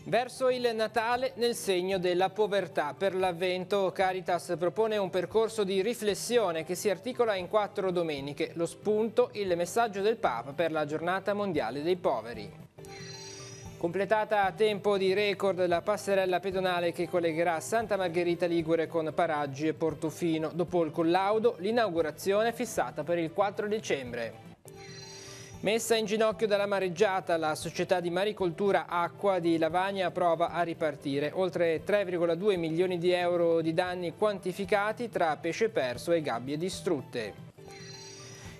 Verso il Natale nel segno della povertà. Per l'Avvento Caritas propone un percorso di riflessione che si articola in 4 domeniche. Lo spunto, il messaggio del Papa per la giornata mondiale dei poveri. Completata a tempo di record la passerella pedonale che collegherà Santa Margherita Ligure con Paraggi e Portofino. Dopo il collaudo, l'inaugurazione è fissata per il 4 dicembre. Messa in ginocchio dalla mareggiata, la società di maricoltura Acqua di Lavagna prova a ripartire. Oltre 3,2 milioni di euro di danni quantificati tra pesce perso e gabbie distrutte.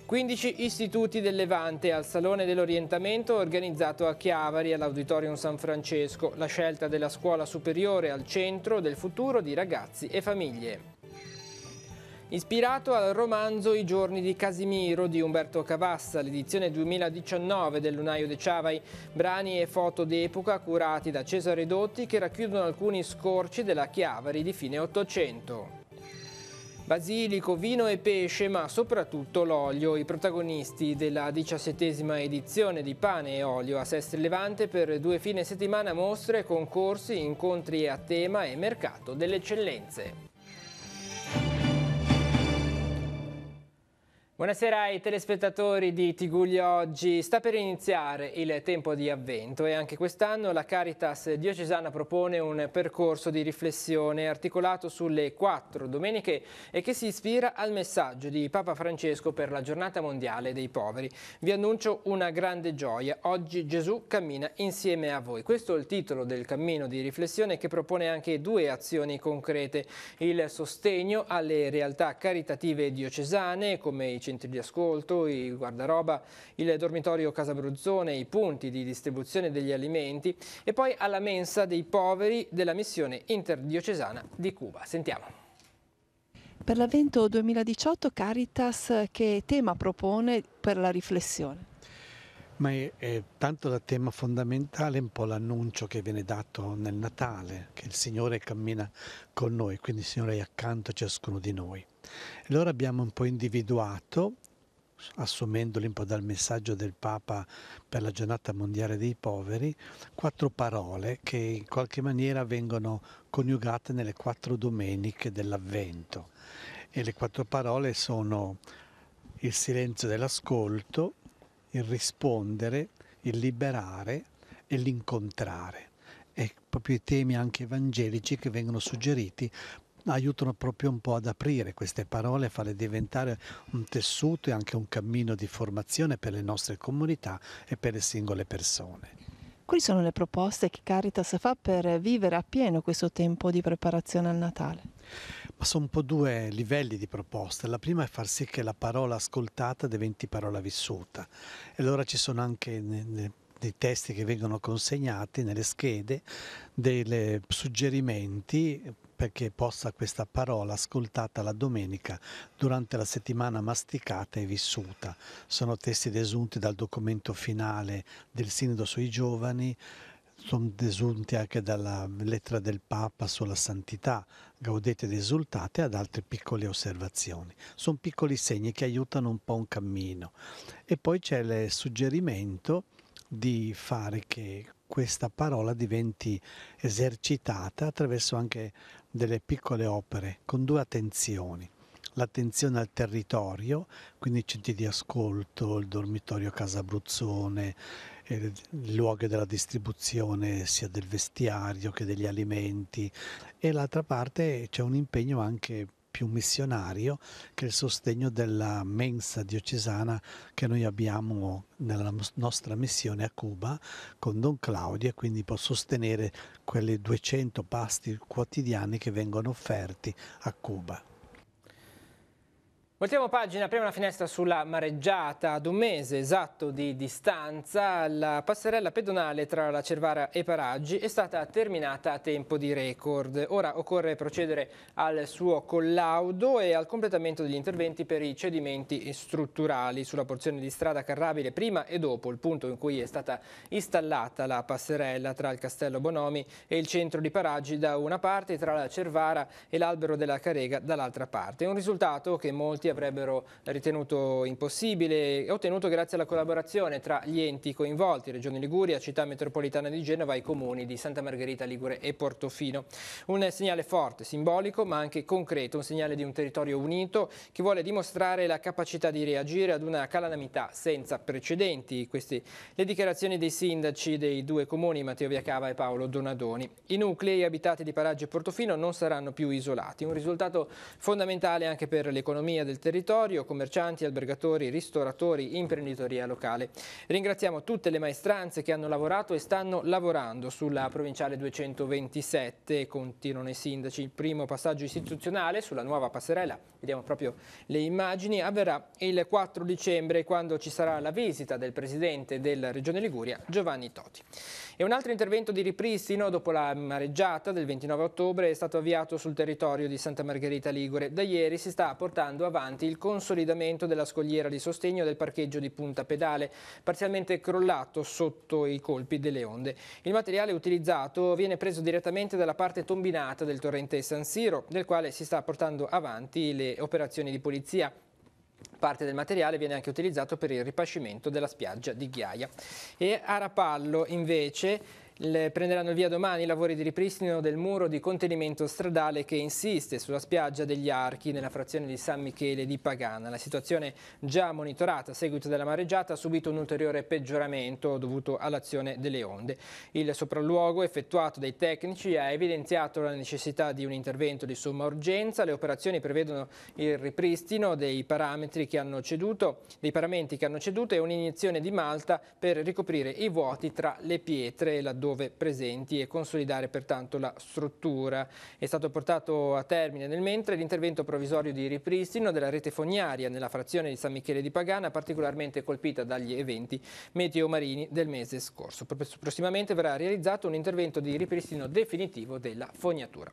15 istituti del Levante al Salone dell'Orientamento organizzato a Chiavari all'Auditorium San Francesco. La scelta della scuola superiore al centro del futuro di ragazzi e famiglie. Ispirato al romanzo I giorni di Casimiro di Umberto Cavassa, l'edizione 2019 del Lunaio de Ciavai, brani e foto d'epoca curati da Cesare Dotti che racchiudono alcuni scorci della Chiavari di fine Ottocento. Basilico, vino e pesce, ma soprattutto l'olio, i protagonisti della 17ª edizione di Pane e Olio a Sestri Levante per 2 fine settimana, mostre, concorsi, incontri a tema e mercato delle eccellenze. Buonasera ai telespettatori di Tiguglio Oggi. Sta per iniziare il tempo di Avvento e anche quest'anno la Caritas diocesana propone un percorso di riflessione articolato sulle 4 domeniche e che si ispira al messaggio di Papa Francesco per la giornata mondiale dei poveri. Vi annuncio una grande gioia. Oggi Gesù cammina insieme a voi. Questo è il titolo del cammino di riflessione che propone anche 2 azioni concrete. Il sostegno alle realtà caritative diocesane come i centri di ascolto, i guardaroba, il dormitorio Casa Bruzzone, i punti di distribuzione degli alimenti e poi alla mensa dei poveri della missione interdiocesana di Cuba. Sentiamo. Per l'Avvento 2018 Caritas che tema propone per la riflessione? Ma è tanto da tema fondamentale un po' l'annuncio che viene dato nel Natale, che il Signore cammina con noi, quindi il Signore è accanto a ciascuno di noi. E allora abbiamo un po' individuato, assumendoli un po' dal messaggio del Papa per la giornata mondiale dei poveri, 4 parole che in qualche maniera vengono coniugate nelle 4 domeniche dell'Avvento. E le 4 parole sono il silenzio dell'ascolto, il rispondere, il liberare e l'incontrare. E proprio i temi anche evangelici che vengono suggeriti aiutano proprio un po' ad aprire queste parole, a farle diventare un tessuto e anche un cammino di formazione per le nostre comunità e per le singole persone. Quali sono le proposte che Caritas fa per vivere appieno questo tempo di preparazione al Natale? Ma sono un po' 2 livelli di proposte. La prima è far sì che la parola ascoltata diventi parola vissuta. E allora ci sono anche dei testi che vengono consegnati nelle schede, dei suggerimenti perché possa questa parola ascoltata la domenica durante la settimana masticata e vissuta. Sono testi desunti dal documento finale del Sinodo sui giovani, sono desunti anche dalla lettera del Papa sulla santità, Gaudete ed esultate, ad altre piccole osservazioni. Sono piccoli segni che aiutano un po' un cammino. E poi c'è il suggerimento di fare che questa parola diventi esercitata attraverso anche delle piccole opere con 2 attenzioni. L'attenzione al territorio, quindi i centri di ascolto, il dormitorio Casa Bruzzone, il luogo della distribuzione sia del vestiario che degli alimenti, e l'altra parte c'è un impegno anche più missionario che è il sostegno della mensa diocesana che noi abbiamo nella nostra missione a Cuba con Don Claudio, e quindi può sostenere quelle 200 pasti quotidiani che vengono offerti a Cuba. Voltiamo pagina, apriamo una finestra sulla mareggiata. Ad un mese esatto di distanza, la passerella pedonale tra la Cervara e Paraggi è stata terminata a tempo di record. Ora occorre procedere al suo collaudo e al completamento degli interventi per i cedimenti strutturali sulla porzione di strada carrabile prima e dopo il punto in cui è stata installata la passerella tra il Castello Bonomi e il centro di Paraggi da una parte e tra la Cervara e l'albero della Carega dall'altra parte. Un risultato che molti avrebbero ritenuto impossibile, ottenuto grazie alla collaborazione tra gli enti coinvolti, Regione Liguria, Città Metropolitana di Genova e i comuni di Santa Margherita Ligure e Portofino. Un segnale forte, simbolico ma anche concreto, un segnale di un territorio unito che vuole dimostrare la capacità di reagire ad una calamità senza precedenti. Queste le dichiarazioni dei sindaci dei due comuni, Matteo Viacava e Paolo Donadoni. I nuclei abitati di Paraggio e Portofino non saranno più isolati, un risultato fondamentale anche per l'economia del territorio, commercianti, albergatori, ristoratori, imprenditoria locale. Ringraziamo tutte le maestranze che hanno lavorato e stanno lavorando sulla provinciale 227, continuano i sindaci. Il primo passaggio istituzionale sulla nuova passerella, vediamo proprio le immagini, avverrà il 4 dicembre quando ci sarà la visita del presidente della Regione Liguria, Giovanni Toti. E un altro intervento di ripristino dopo la mareggiata del 29 ottobre è stato avviato sul territorio di Santa Margherita Ligure. Da ieri si sta portando avanti il consolidamento della scogliera di sostegno del parcheggio di Punta Pedale, parzialmente crollato sotto i colpi delle onde. Il materiale utilizzato viene preso direttamente dalla parte tombinata del torrente San Siro, del quale si sta portando avanti le operazioni di polizia. Parte del materiale viene anche utilizzato per il ripascimento della spiaggia di Ghiaia. E a Rapallo invece prenderanno il via domani i lavori di ripristino del muro di contenimento stradale che insiste sulla spiaggia degli Archi nella frazione di San Michele di Pagana. La situazione già monitorata a seguito della mareggiata ha subito un ulteriore peggioramento dovuto all'azione delle onde. Il sopralluogo effettuato dai tecnici ha evidenziato la necessità di un intervento di somma urgenza. Le operazioni prevedono il ripristino dei paramenti che hanno ceduto e un'iniezione di malta per ricoprire i vuoti tra le pietre laddove presenti e consolidare pertanto la struttura. È stato portato a termine nel mentre l'intervento provvisorio di ripristino della rete fognaria nella frazione di San Michele di Pagana, particolarmente colpita dagli eventi meteomarini del mese scorso. Prossimamente verrà realizzato un intervento di ripristino definitivo della fognatura.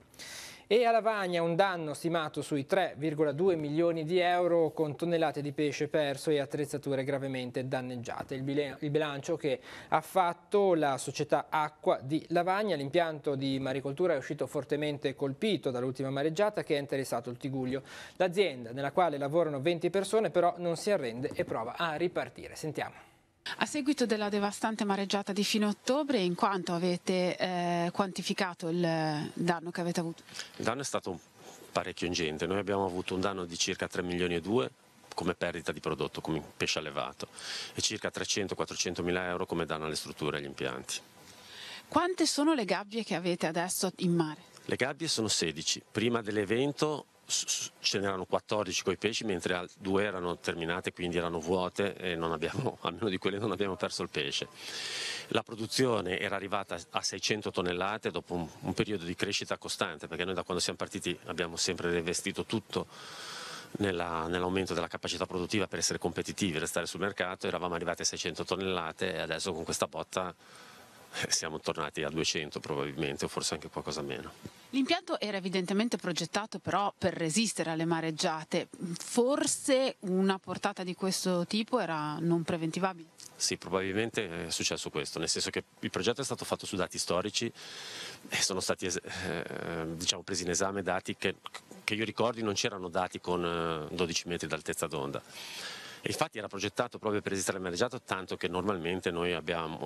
E a Lavagna un danno stimato sui 3,2 milioni di euro con tonnellate di pesce perso e attrezzature gravemente danneggiate. Il bilancio che ha fatto la società Acqua di Lavagna. L'impianto di maricoltura è uscito fortemente colpito dall'ultima mareggiata che ha interessato il Tigullio. L'azienda, nella quale lavorano 20 persone, però non si arrende e prova a ripartire. Sentiamo. A seguito della devastante mareggiata di fine ottobre, in quanto avete quantificato il danno che avete avuto? Il danno è stato parecchio ingente, noi abbiamo avuto un danno di circa 3 milioni e 2 come perdita di prodotto, come pesce allevato, e circa 300-400 mila euro come danno alle strutture e agli impianti. Quante sono le gabbie che avete adesso in mare? Le gabbie sono 16, prima dell'evento ce n'erano 14 con i pesci, mentre 2 erano terminate, quindi erano vuote e almeno di quelle non abbiamo perso il pesce. La produzione era arrivata a 600 tonnellate dopo un periodo di crescita costante, perché noi da quando siamo partiti abbiamo sempre reinvestito tutto nell'aumento della capacità produttiva per essere competitivi, restare sul mercato. Eravamo arrivati a 600 tonnellate e adesso con questa botta siamo tornati a 200 probabilmente, o forse anche qualcosa meno. L'impianto era evidentemente progettato però per resistere alle mareggiate. Forse una portata di questo tipo era non preventivabile? Sì, probabilmente è successo questo, nel senso che il progetto è stato fatto su dati storici e sono stati presi in esame dati che io ricordi non c'erano dati con 12 metri d'altezza d'onda. E infatti era progettato proprio per resistere alle mareggiate, tanto che normalmente noi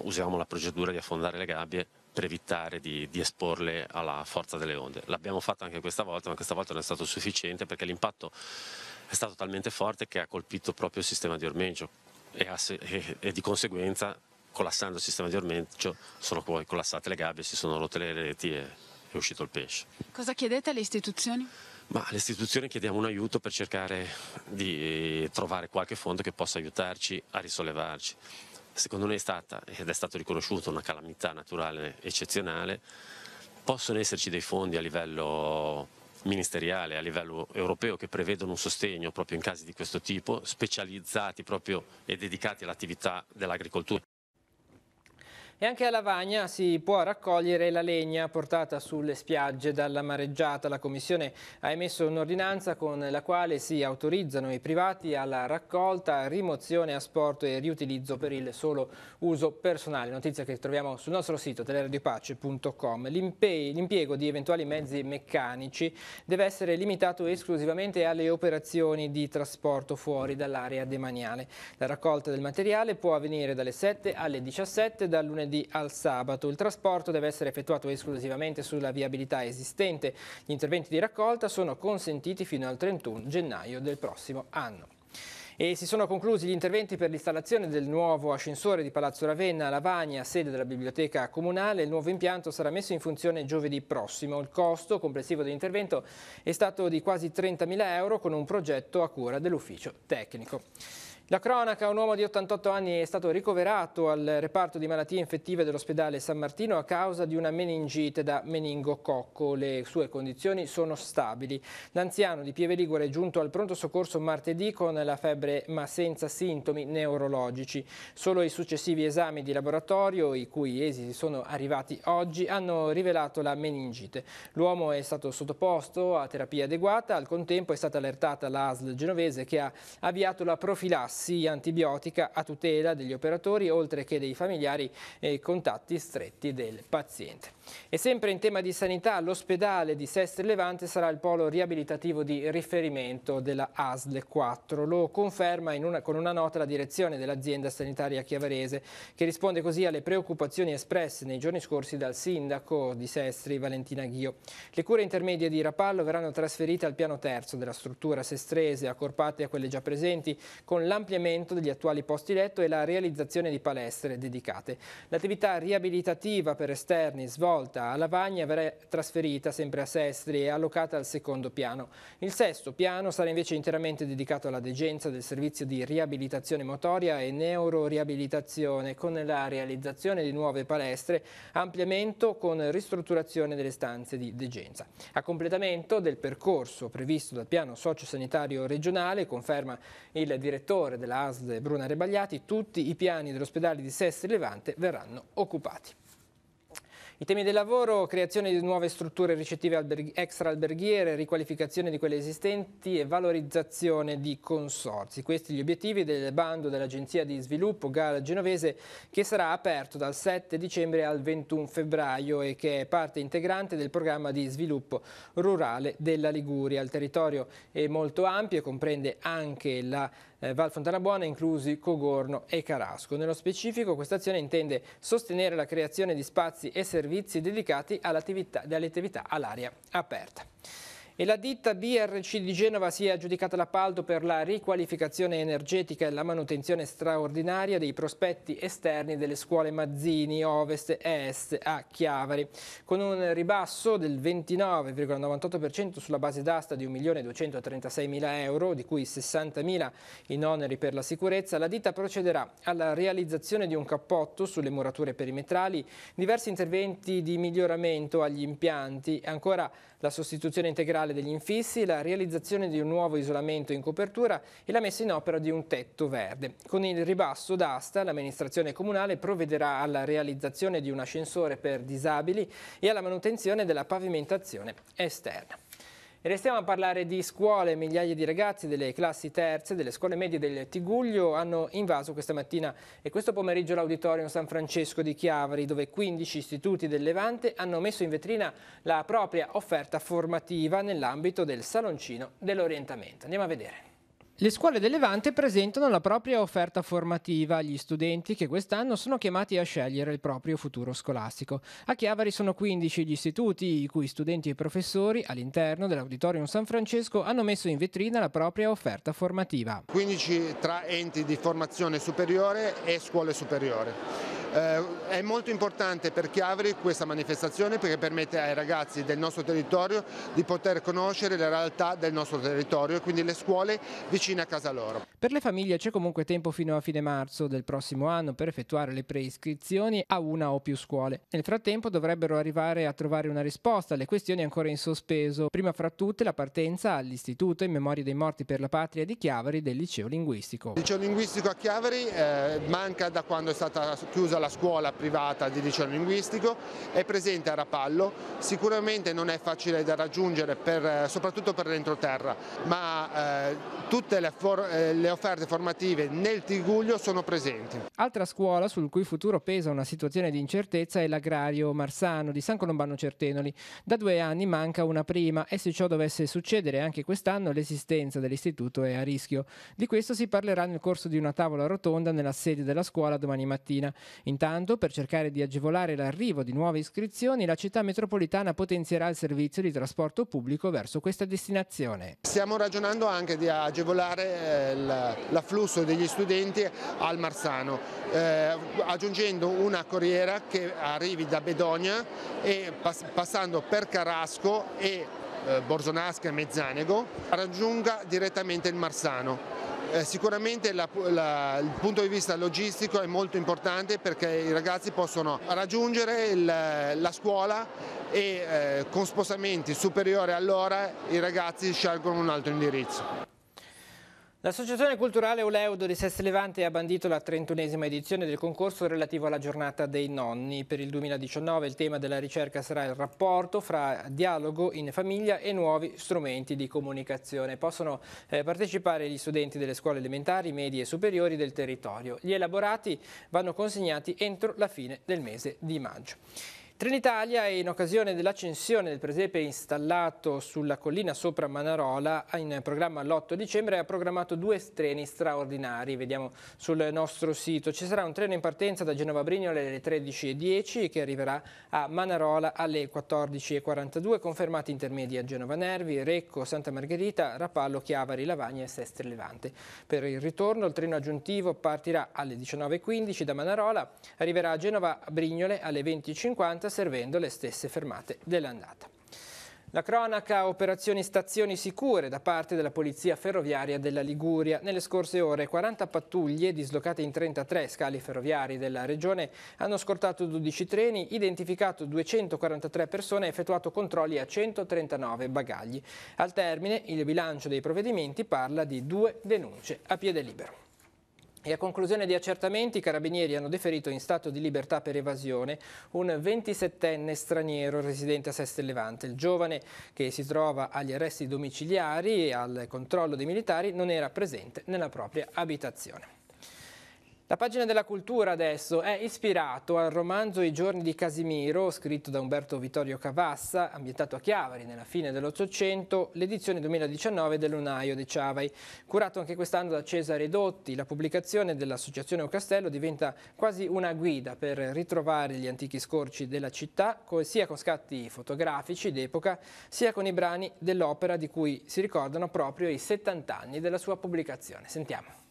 usiamo la procedura di affondare le gabbie per evitare di esporle alla forza delle onde. L'abbiamo fatto anche questa volta, ma questa volta non è stato sufficiente perché l'impatto è stato talmente forte che ha colpito proprio il sistema di ormeggio e di conseguenza, collassando il sistema di ormeggio, sono poi collassate le gabbie, si sono rotte le reti e è uscito il pesce. Cosa chiedete alle istituzioni? Ma alle istituzioni chiediamo un aiuto per cercare di trovare qualche fondo che possa aiutarci a risollevarci. Secondo noi è stata, ed è stato riconosciuto, una calamità naturale eccezionale. Possono esserci dei fondi a livello ministeriale, a livello europeo, che prevedono un sostegno proprio in casi di questo tipo, specializzati proprio e dedicati all'attività dell'agricoltura. E anche a Lavagna si può raccogliere la legna portata sulle spiagge dalla mareggiata. La Commissione ha emesso un'ordinanza con la quale si autorizzano i privati alla raccolta, rimozione, asporto e riutilizzo per il solo uso personale. Notizia che troviamo sul nostro sito teleradiopace.com. L'impiego di eventuali mezzi meccanici deve essere limitato esclusivamente alle operazioni di trasporto fuori dall'area demaniale. La raccolta del materiale può avvenire dalle 7 alle 17 dal lunedì al sabato. Il trasporto deve essere effettuato esclusivamente sulla viabilità esistente. Gli interventi di raccolta sono consentiti fino al 31 gennaio del prossimo anno. E si sono conclusi gli interventi per l'installazione del nuovo ascensore di Palazzo Ravenna a Lavagna, sede della biblioteca comunale. Il nuovo impianto sarà messo in funzione giovedì prossimo. Il costo complessivo dell'intervento è stato di quasi 30.000 euro con un progetto a cura dell'ufficio tecnico. La cronaca: un uomo di 88 anni è stato ricoverato al reparto di malattie infettive dell'ospedale San Martino a causa di una meningite da meningococco. Le sue condizioni sono stabili. L'anziano di Pieve Ligure è giunto al pronto soccorso martedì con la febbre ma senza sintomi neurologici. Solo i successivi esami di laboratorio, i cui esiti sono arrivati oggi, hanno rivelato la meningite. L'uomo è stato sottoposto a terapia adeguata. Al contempo è stata allertata la ASL genovese, che ha avviato la profilassi antibiotica a tutela degli operatori oltre che dei familiari e contatti stretti del paziente. E sempre in tema di sanità, l'ospedale di Sestri Levante sarà il polo riabilitativo di riferimento della ASL 4. Lo conferma con una nota la direzione dell'azienda sanitaria chiavarese, che risponde così alle preoccupazioni espresse nei giorni scorsi dal sindaco di Sestri, Valentina Ghio. Le cure intermedie di Rapallo verranno trasferite al piano terzo della struttura sestrese, accorpate a quelle già presenti, con l'ampliamento degli attuali posti letto e la realizzazione di palestre dedicate. L'attività riabilitativa per esterni svolta a Lavagna verrà trasferita sempre a Sestri e allocata al secondo piano. Il sesto piano sarà invece interamente dedicato alla degenza del servizio di riabilitazione motoria e neuroriabilitazione, con la realizzazione di nuove palestre, ampliamento con ristrutturazione delle stanze di degenza. A completamento del percorso previsto dal piano sociosanitario regionale, conferma il direttore della ASL Bruna Rebagliati, tutti i piani dell'ospedale di Sestri Levante verranno occupati. I temi del lavoro: creazione di nuove strutture ricettive extra alberghiere, riqualificazione di quelle esistenti e valorizzazione di consorzi. Questi gli obiettivi del bando dell'Agenzia di Sviluppo GAL genovese, che sarà aperto dal 7 dicembre al 21 febbraio e che è parte integrante del programma di sviluppo rurale della Liguria. Il territorio è molto ampio e comprende anche la Val Fontanabuona, inclusi Cogorno e Carasco. Nello specifico, questa azione intende sostenere la creazione di spazi e servizi dedicati alle attività all'aria aperta. E la ditta BRC di Genova si è aggiudicata l'appalto per la riqualificazione energetica e la manutenzione straordinaria dei prospetti esterni delle scuole Mazzini Ovest e Est a Chiavari, con un ribasso del 29,98% sulla base d'asta di 1.236.000 euro, di cui 60.000 in oneri per la sicurezza. La ditta procederà alla realizzazione di un cappotto sulle murature perimetrali, diversi interventi di miglioramento agli impianti, ancora la sostituzione integrale degli infissi, la realizzazione di un nuovo isolamento in copertura e la messa in opera di un tetto verde. Con il ribasso d'asta, l'amministrazione comunale provvederà alla realizzazione di un ascensore per disabili e alla manutenzione della pavimentazione esterna. E restiamo a parlare di scuole. Migliaia di ragazzi delle classi terze delle scuole medie del Tiguglio hanno invaso questa mattina e questo pomeriggio l'Auditorium San Francesco di Chiavari, dove 15 istituti del Levante hanno messo in vetrina la propria offerta formativa nell'ambito del saloncino dell'orientamento. Andiamo a vedere. Le scuole del Levante presentano la propria offerta formativa agli studenti che quest'anno sono chiamati a scegliere il proprio futuro scolastico. A Chiavari sono 15 gli istituti i cui studenti e professori all'interno dell'Auditorium San Francesco hanno messo in vetrina la propria offerta formativa. 15 tra enti di formazione superiore e scuole superiori. È molto importante per Chiavari questa manifestazione perché permette ai ragazzi del nostro territorio di poter conoscere le realtà del nostro territorio e quindi le scuole vicine a casa loro. Per le famiglie c'è comunque tempo fino a fine marzo del prossimo anno per effettuare le preiscrizioni a una o più scuole. Nel frattempo dovrebbero arrivare a trovare una risposta alle questioni ancora in sospeso, prima fra tutte la partenza all'Istituto in memoria dei morti per la patria di Chiavari del liceo linguistico. Il liceo linguistico a Chiavari manca da quando è stata chiusa la piccola scuola privata di liceo linguistico, è presente a Rapallo, sicuramente non è facile da raggiungere soprattutto per l'entroterra, ma tutte le offerte formative nel Tigullio sono presenti. Altra scuola sul cui futuro pesa una situazione di incertezza è l'Agrario Marsano di San Colombano Certenoli. Da 2 anni manca una prima e se ciò dovesse succedere anche quest'anno l'esistenza dell'istituto è a rischio. Di questo si parlerà nel corso di una tavola rotonda nella sede della scuola domani mattina. Intanto, per cercare di agevolare l'arrivo di nuove iscrizioni, la città metropolitana potenzierà il servizio di trasporto pubblico verso questa destinazione. Stiamo ragionando anche di agevolare l'afflusso degli studenti al Marsano, aggiungendo una corriera che arrivi da Bedonia e passando per Carrasco e Borzonasca e Mezzanego raggiunga direttamente il Marsano. Sicuramente il punto di vista logistico è molto importante perché i ragazzi possono raggiungere la scuola e con spostamenti superiori all'ora i ragazzi scelgono un altro indirizzo. L'Associazione Culturale Oleudo di Seste Levante ha bandito la 31esima edizione del concorso relativo alla giornata dei nonni. Per il 2019 il tema della ricerca sarà il rapporto fra dialogo in famiglia e nuovi strumenti di comunicazione. Possono partecipare gli studenti delle scuole elementari, medie e superiori del territorio. Gli elaborati vanno consegnati entro la fine del mese di maggio. Trenitalia, in occasione dell'accensione del presepe installato sulla collina sopra Manarola, in programma l'8 dicembre, ha programmato 2 treni straordinari. Vediamo sul nostro sito. Ci sarà un treno in partenza da Genova Brignole alle 13:10 che arriverà a Manarola alle 14:42, confermati intermedi a Genova Nervi, Recco, Santa Margherita, Rapallo, Chiavari, Lavagna e Seste Levante. Per il ritorno il treno aggiuntivo partirà alle 19:15 da Manarola, arriverà a Genova Brignole alle 20:50 servendo le stesse fermate dell'andata. La cronaca, operazioni stazioni sicure da parte della Polizia Ferroviaria della Liguria. Nelle scorse ore 40 pattuglie dislocate in 33 scali ferroviari della regione hanno scortato 12 treni, identificato 243 persone e effettuato controlli a 139 bagagli. Al termine il bilancio dei provvedimenti parla di 2 denunce a piede libero. E a conclusione di accertamenti, i carabinieri hanno deferito in stato di libertà per evasione un 27enne straniero residente a Seste Levante. Il giovane, che si trova agli arresti domiciliari e al controllo dei militari, non era presente nella propria abitazione. La pagina della cultura adesso è ispirato al romanzo I giorni di Casimiro, scritto da Umberto Vittorio Cavassa, ambientato a Chiavari nella fine dell'Ottocento, l'edizione 2019 del Lunaio dei Ciavai. Curato anche quest'anno da Cesare Dotti, la pubblicazione dell'Associazione O Castello diventa quasi una guida per ritrovare gli antichi scorci della città, sia con scatti fotografici d'epoca, sia con i brani dell'opera di cui si ricordano proprio i 70 anni della sua pubblicazione. Sentiamo.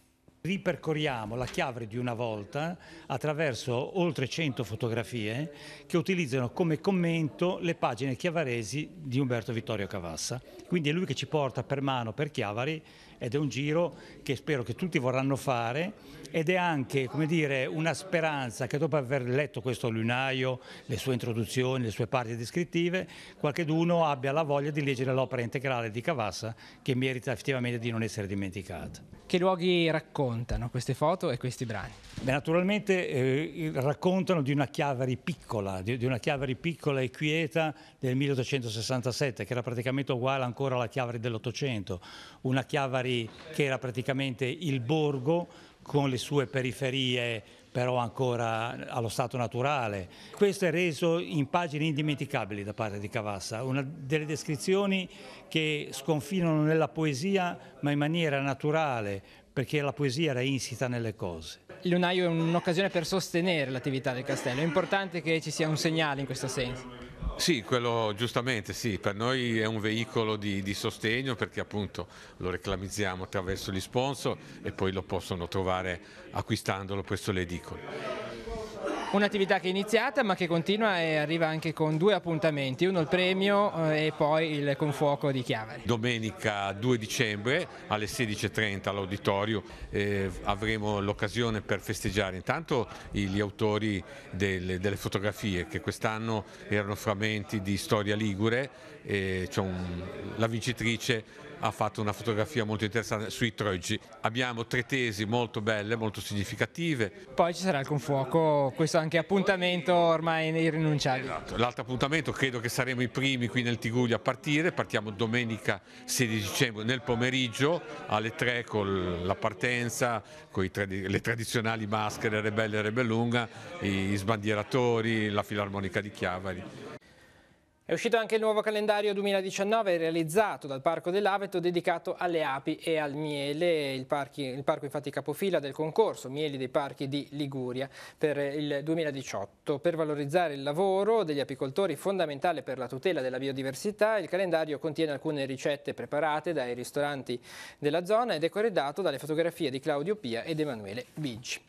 Ripercorriamo la Chiavari di una volta attraverso oltre 100 fotografie che utilizzano come commento le pagine chiavaresi di Umberto Vittorio Cavassa. Quindi è lui che ci porta per mano per Chiavari ed è un giro che spero che tutti vorranno fare ed è anche, come dire, una speranza che dopo aver letto questo lunaio, le sue introduzioni, le sue parti descrittive, qualcheduno abbia la voglia di leggere l'opera integrale di Cavassa che merita effettivamente di non essere dimenticata. Che luoghi raccontano queste foto e questi brani? Beh, naturalmente raccontano di una Chiavari piccola, di una Chiavari piccola e quieta del 1867, che era praticamente uguale ancora alla Chiavari dell'Ottocento, una Chiavari che era praticamente il borgo con le sue periferie però ancora allo stato naturale. Questo è reso in pagine indimenticabili da parte di Cavassa, una delle descrizioni che sconfinano nella poesia ma in maniera naturale, perché la poesia era insita nelle cose. Il lunaio è un'occasione per sostenere l'attività del castello, è importante che ci sia un segnale in questo senso. Sì, quello giustamente sì, per noi è un veicolo di sostegno perché appunto lo reclamizziamo attraverso gli sponsor e poi lo possono trovare acquistandolo presso le edicole. Un'attività che è iniziata ma che continua e arriva anche con 2 appuntamenti, uno il premio e poi il confuoco di Chiavari. Domenica 2 dicembre alle 16:30 all'Auditorio avremo l'occasione per festeggiare intanto gli autori delle fotografie che quest'anno erano frammenti di storia ligure, la vincitrice ha fatto una fotografia molto interessante sui Troggi. Abbiamo 3 tesi molto belle, molto significative. Poi ci sarà il confuoco, questo anche appuntamento ormai irrinunciabile. Esatto. L'altro appuntamento credo che saremo i primi qui nel Tigullio a partire, partiamo domenica 16 dicembre nel pomeriggio alle 3 con la partenza, con le tradizionali maschere Rebelle e Rebellunga, i sbandieratori, la Filarmonica di Chiavari. È uscito anche il nuovo calendario 2019 realizzato dal Parco dell'Aveto dedicato alle api e al miele. Il parco infatti capofila del concorso Mieli dei Parchi di Liguria per il 2018. Per valorizzare il lavoro degli apicoltori fondamentale per la tutela della biodiversità, il calendario contiene alcune ricette preparate dai ristoranti della zona ed è corredato dalle fotografie di Claudio Pia ed Emanuele Biggi.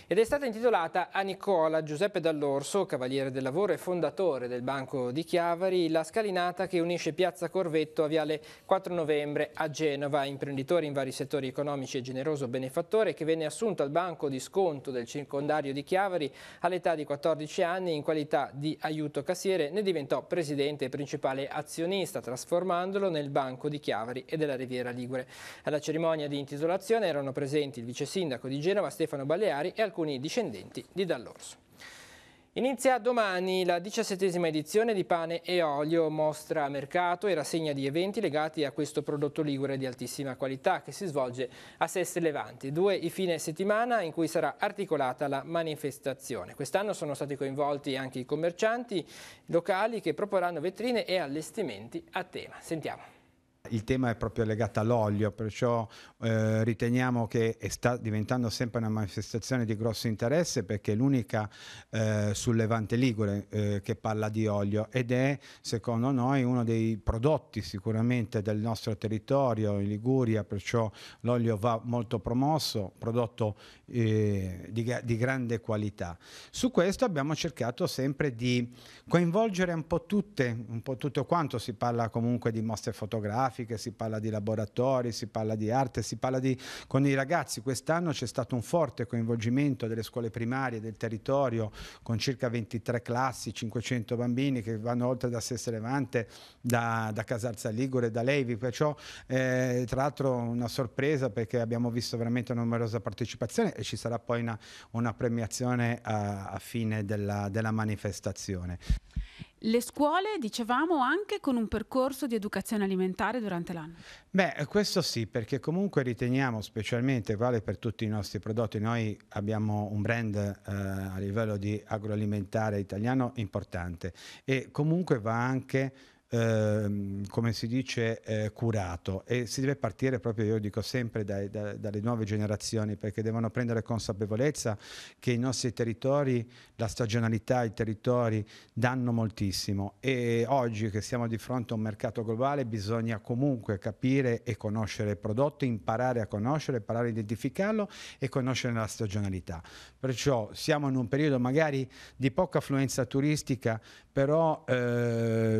Ed è stata intitolata a Nicola Giuseppe Dall'Orso, cavaliere del lavoro e fondatore del Banco di Chiavari, la scalinata che unisce Piazza Corvetto a Viale 4 Novembre a Genova, imprenditore in vari settori economici e generoso benefattore che venne assunto al banco di sconto del circondario di Chiavari all'età di 14 anni in qualità di aiuto cassiere, ne diventò presidente e principale azionista, trasformandolo nel Banco di Chiavari e della Riviera Ligure. Alla cerimonia di intitolazione erano presenti il vice sindaco di Genova Stefano Baleari e alcuni discendenti di Dall'Orso. Inizia domani la 17ª edizione di Pane e Olio, mostra mercato e rassegna di eventi legati a questo prodotto ligure di altissima qualità che si svolge a Seste Levante. 2 i fine settimana in cui sarà articolata la manifestazione. Quest'anno sono stati coinvolti anche i commercianti locali che proporranno vetrine e allestimenti a tema. Sentiamo. Il tema è proprio legato all'olio, perciò riteniamo che sta diventando sempre una manifestazione di grosso interesse perché è l'unica sul Levante Ligure che parla di olio ed è secondo noi uno dei prodotti sicuramente del nostro territorio in Liguria, perciò l'olio va molto promosso, prodotto di grande qualità. Su questo abbiamo cercato sempre di coinvolgere un po' tutto quanto, si parla comunque di mostre fotografiche, si parla di laboratori, si parla di arte, si parla con i ragazzi. Quest'anno c'è stato un forte coinvolgimento delle scuole primarie del territorio con circa 23 classi, 500 bambini che vanno oltre da Seste Levante, da Casalza Ligure, da Levi, perciò tra l'altro una sorpresa perché abbiamo visto veramente una numerosa partecipazione e ci sarà poi una premiazione a fine della manifestazione. Le scuole, dicevamo, anche con un percorso di educazione alimentare durante l'anno? Beh, questo sì, perché comunque riteniamo, specialmente vale per tutti i nostri prodotti, noi abbiamo un brand a livello di agroalimentare italiano importante e comunque va anche come si dice curato e si deve partire proprio, io dico sempre, dalle nuove generazioni perché devono prendere consapevolezza che i nostri territori, la stagionalità, i territori danno moltissimo e oggi che siamo di fronte a un mercato globale bisogna comunque capire e conoscere il prodotto, imparare a conoscere, imparare a identificarlo e conoscere la stagionalità. Perciò siamo in un periodo magari di poca affluenza turistica, però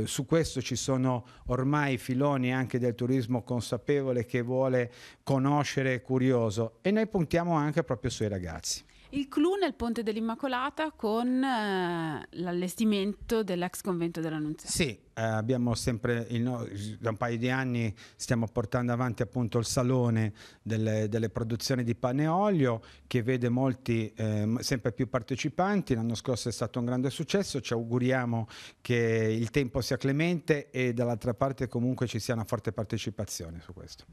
su questo ci sono ormai filoni anche del turismo consapevole che vuole conoscere, curioso e noi puntiamo anche proprio sui ragazzi. Il clou nel Ponte dell'Immacolata con l'allestimento dell'ex convento dell'Annunziata. Sì, abbiamo sempre, da un paio di anni stiamo portando avanti appunto il salone delle produzioni di pane e olio che vede molti, sempre più partecipanti. L'anno scorso è stato un grande successo, ci auguriamo che il tempo sia clemente e dall'altra parte comunque ci sia una forte partecipazione su questo.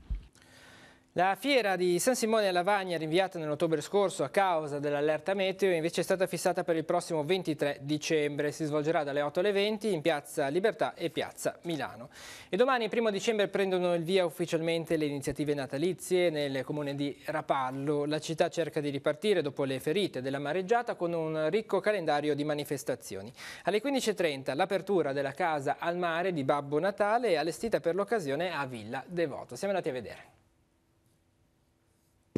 La fiera di San Simone a Lavagna, rinviata nell'ottobre scorso a causa dell'allerta meteo, invece è stata fissata per il prossimo 23 dicembre. Si svolgerà dalle 8 alle 20 in Piazza Libertà e Piazza Milano. E domani, 1° dicembre, prendono il via ufficialmente le iniziative natalizie nel comune di Rapallo. La città cerca di ripartire dopo le ferite della mareggiata con un ricco calendario di manifestazioni. Alle 15:30 l'apertura della casa al mare di Babbo Natale, allestita per l'occasione a Villa Devoto. Siamo andati a vedere.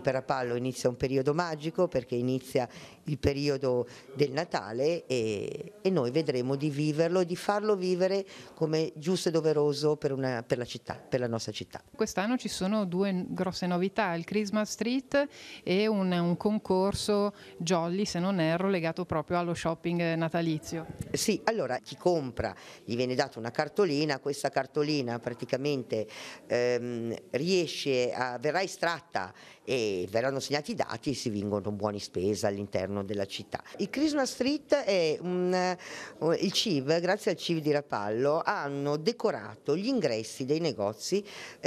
Per Rapallo inizia un periodo magico perché inizia il periodo del Natale e noi vedremo di viverlo e di farlo vivere come giusto e doveroso per la città, per la nostra città. Quest'anno ci sono 2 grosse novità, il Christmas Street e un concorso Jolly, se non erro, legato proprio allo shopping natalizio. Sì, allora chi compra gli viene data una cartolina, questa cartolina praticamente verrà estratta e verranno segnati i dati e si vincono buoni spesa all'interno della città. Il Christmas Street è il CIV, grazie al CIV di Rapallo, hanno decorato gli ingressi dei negozi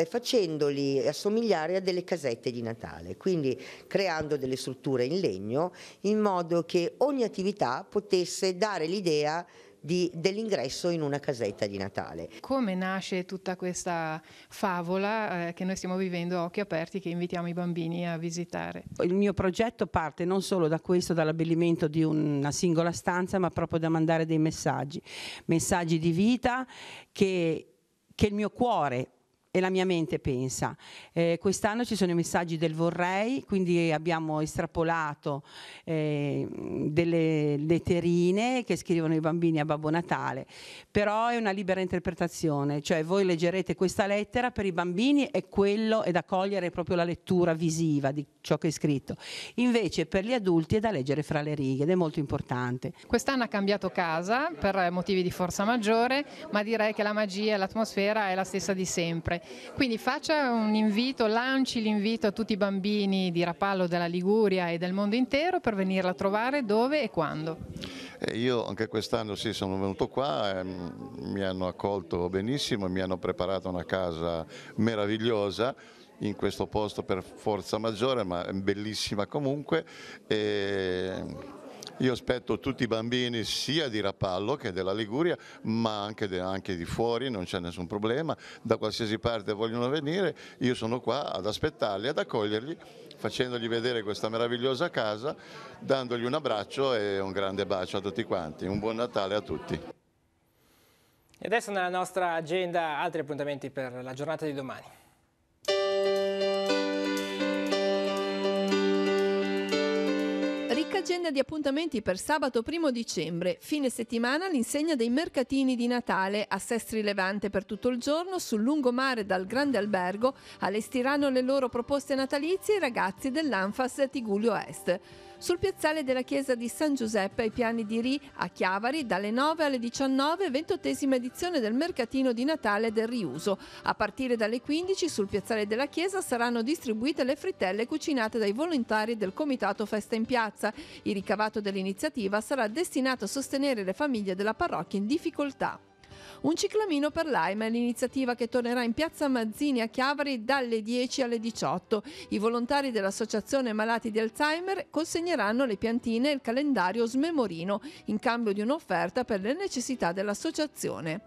facendoli assomigliare a delle casette di Natale, quindi creando delle strutture in legno in modo che ogni attività potesse dare l'idea dell'ingresso in una casetta di Natale. Come nasce tutta questa favola che noi stiamo vivendo a occhi aperti, che invitiamo i bambini a visitare? Il mio progetto parte non solo da questo, dall'abbellimento di una singola stanza, ma proprio da mandare dei messaggi di vita che il mio cuore e la mia mente pensa. Quest'anno ci sono i messaggi del vorrei, quindi abbiamo estrapolato delle letterine che scrivono i bambini a Babbo Natale, però è una libera interpretazione, cioè voi leggerete questa lettera, per i bambini è da cogliere proprio la lettura visiva di ciò che è scritto, invece per gli adulti è da leggere fra le righe ed è molto importante. Quest'anno ha cambiato casa per motivi di forza maggiore, ma direi che la magia e l'atmosfera è la stessa di sempre. Quindi faccia un invito, lanci l'invito a tutti i bambini di Rapallo, della Liguria e del mondo intero per venirla a trovare dove e quando. Io anche quest'anno sì, sono venuto qua, mi hanno accolto benissimo, mi hanno preparato una casa meravigliosa in questo posto per forza maggiore, ma bellissima comunque. Io aspetto tutti i bambini sia di Rapallo che della Liguria, ma anche di fuori, non c'è nessun problema, da qualsiasi parte vogliono venire, io sono qua ad aspettarli, ad accoglierli, facendogli vedere questa meravigliosa casa, dandogli un abbraccio e un grande bacio a tutti quanti. Un buon Natale a tutti. E adesso nella nostra agenda altri appuntamenti per la giornata di domani. Ricca agenda di appuntamenti per sabato 1° dicembre. Fine settimana all'insegna dei mercatini di Natale a Sestri Levante per tutto il giorno. Sul lungomare dal Grande Albergo allestiranno le loro proposte natalizie i ragazzi dell'Anfas Tigullio Est. Sul piazzale della chiesa di San Giuseppe ai piani di Ri a Chiavari dalle 9 alle 19, 28ª edizione del mercatino di Natale del riuso. A partire dalle 15 sul piazzale della chiesa saranno distribuite le frittelle cucinate dai volontari del comitato Festa in Piazza. Il ricavato dell'iniziativa sarà destinato a sostenere le famiglie della parrocchia in difficoltà. Un ciclamino per l'AIMA è l'iniziativa che tornerà in piazza Mazzini a Chiavari dalle 10 alle 18. I volontari dell'Associazione Malati di Alzheimer consegneranno le piantine e il calendario Smemorino in cambio di un'offerta per le necessità dell'associazione.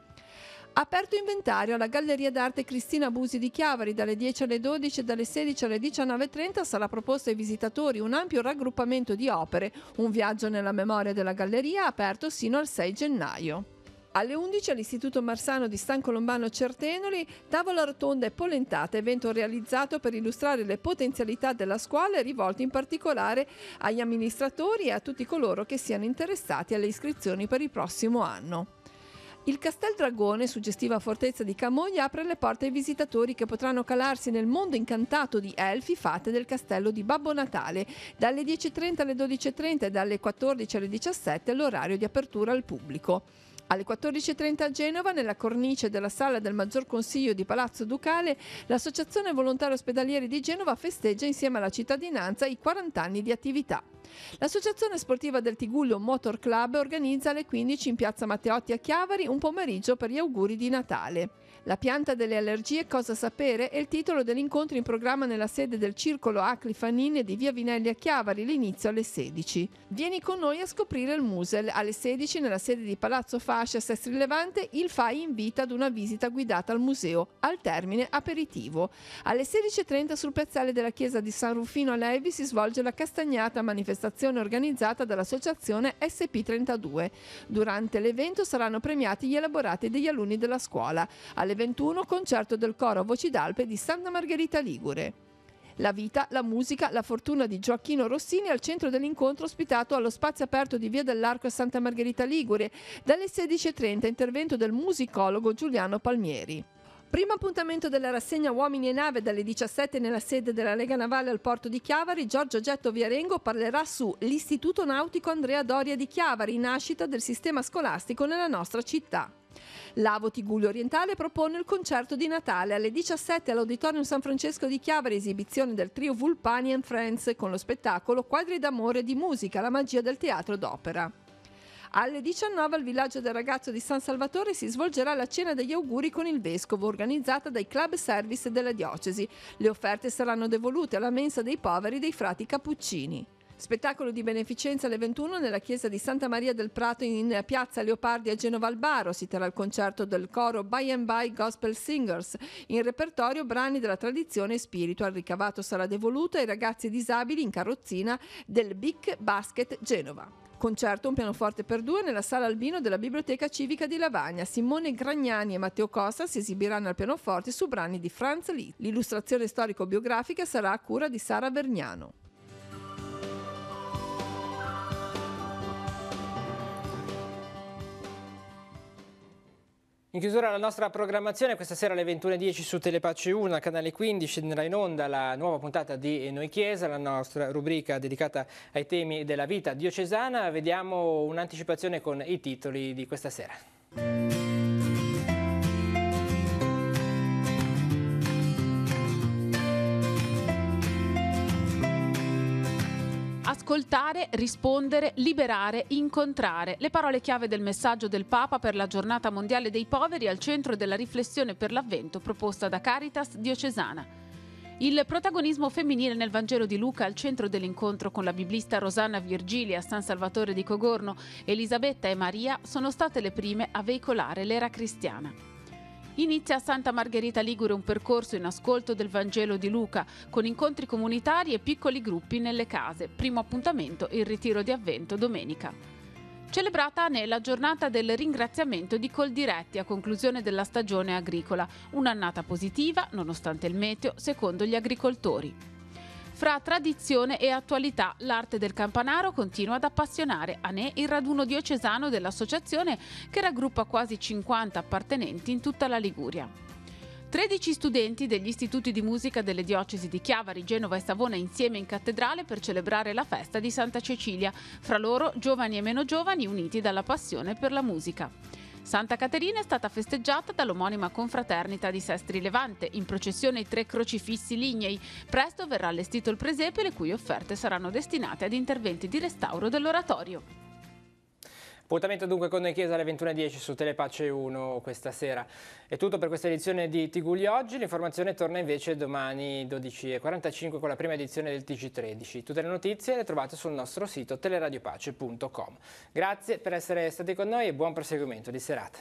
Aperto inventario alla Galleria d'Arte Cristina Busi di Chiavari dalle 10 alle 12 e dalle 16 alle 19.30 sarà proposto ai visitatori un ampio raggruppamento di opere, un viaggio nella memoria della galleria aperto sino al 6 gennaio. Alle 11 all'Istituto Marsano di San Colombano Certenoli, tavola rotonda e polentata, evento realizzato per illustrare le potenzialità della scuola e rivolto in particolare agli amministratori e a tutti coloro che siano interessati alle iscrizioni per il prossimo anno. Il Castel Dragone, suggestiva fortezza di Camoglia, apre le porte ai visitatori che potranno calarsi nel mondo incantato di elfi, fate del castello di Babbo Natale. Dalle 10.30 alle 12.30 e dalle 14 alle 17 l'orario di apertura al pubblico. Alle 14.30 a Genova, nella cornice della Sala del Maggior Consiglio di Palazzo Ducale, l'Associazione Volontari Ospedalieri di Genova festeggia insieme alla cittadinanza i 40 anni di attività. L'Associazione Sportiva del Tigullio Motor Club organizza alle 15 in piazza Matteotti a Chiavari un pomeriggio per gli auguri di Natale. La pianta delle allergie, cosa sapere? È il titolo dell'incontro in programma nella sede del Circolo Acli Fanine di Via Vinelli a Chiavari, l'inizio alle 16. Vieni con noi a scoprire il Musel. Alle 16 nella sede di Palazzo Fascia a Sestri Levante il FAI invita ad una visita guidata al museo, al termine aperitivo. Alle 16.30 sul piazzale della chiesa di San Rufino a Levi si svolge la Castagnata, manifestazione organizzata dall'associazione SP32. Durante l'evento saranno premiati gli elaborati degli alunni della scuola. Alle 21 concerto del coro Voci d'Alpe di Santa Margherita Ligure. La vita, la musica, la fortuna di Gioacchino Rossini al centro dell'incontro ospitato allo spazio aperto di Via dell'Arco a Santa Margherita Ligure. Dalle 16.30 intervento del musicologo Giuliano Palmieri. Primo appuntamento della rassegna Uomini e Nave dalle 17 nella sede della Lega Navale al porto di Chiavari. Giorgio Getto Viarengo parlerà su l'Istituto Nautico Andrea Doria di Chiavari, nascita del sistema scolastico nella nostra città. L'Avo Tigullio Orientale propone il concerto di Natale alle 17 all'Auditorium San Francesco di Chiavari, esibizione del trio Vulpani and Friends con lo spettacolo Quadri d'amore e di musica, la magia del teatro d'opera. Alle 19 al Villaggio del Ragazzo di San Salvatore si svolgerà la cena degli auguri con il Vescovo, organizzata dai club service della diocesi. Le offerte saranno devolute alla mensa dei poveri dei frati Cappuccini. Spettacolo di beneficenza alle 21 nella chiesa di Santa Maria del Prato in piazza Leopardi a Genova al Baro. Si terrà il concerto del coro By and By Gospel Singers. In repertorio brani della tradizione e spirito. Il ricavato sarà devoluto ai ragazzi disabili in carrozzina del Big Basket Genova. Concerto un pianoforte per due nella Sala Albino della Biblioteca Civica di Lavagna. Simone Gragnani e Matteo Costa si esibiranno al pianoforte su brani di Franz Liszt. L'illustrazione storico-biografica sarà a cura di Sara Vergnano. In chiusura alla nostra programmazione, questa sera alle 21:10 su Telepace 1, canale 15, andrà in onda la nuova puntata di Noi Chiesa, la nostra rubrica dedicata ai temi della vita diocesana. Vediamo un'anticipazione con i titoli di questa sera. Ascoltare, rispondere, liberare, incontrare. Le parole chiave del messaggio del Papa per la Giornata Mondiale dei Poveri al centro della riflessione per l'Avvento proposta da Caritas Diocesana. Il protagonismo femminile nel Vangelo di Luca al centro dell'incontro con la biblista Rosanna Virgili a San Salvatore di Cogorno. Elisabetta e Maria sono state le prime a veicolare l'era cristiana. Inizia a Santa Margherita Ligure un percorso in ascolto del Vangelo di Luca, con incontri comunitari e piccoli gruppi nelle case. Primo appuntamento, il ritiro di Avvento domenica. Celebrata nella giornata del ringraziamento di Coldiretti a conclusione della stagione agricola. Un'annata positiva, nonostante il meteo, secondo gli agricoltori. Fra tradizione e attualità, l'arte del campanaro continua ad appassionare. Anè il raduno diocesano dell'associazione che raggruppa quasi 50 appartenenti in tutta la Liguria. 13 studenti degli istituti di musica delle diocesi di Chiavari, Genova e Savona insieme in cattedrale per celebrare la festa di Santa Cecilia. Fra loro giovani e meno giovani uniti dalla passione per la musica. Santa Caterina è stata festeggiata dall'omonima confraternita di Sestri Levante, in processione i 3 crocifissi lignei. Presto verrà allestito il presepe, le cui offerte saranno destinate ad interventi di restauro dell'oratorio. Appuntamento dunque con Noi Chiesa alle 21:10 su Telepace 1 questa sera. È tutto per questa edizione di Tigullio Oggi. L'informazione torna invece domani 12:45 con la prima edizione del TG13. Tutte le notizie le trovate sul nostro sito teleradiopace.com. Grazie per essere stati con noi e buon proseguimento di serata.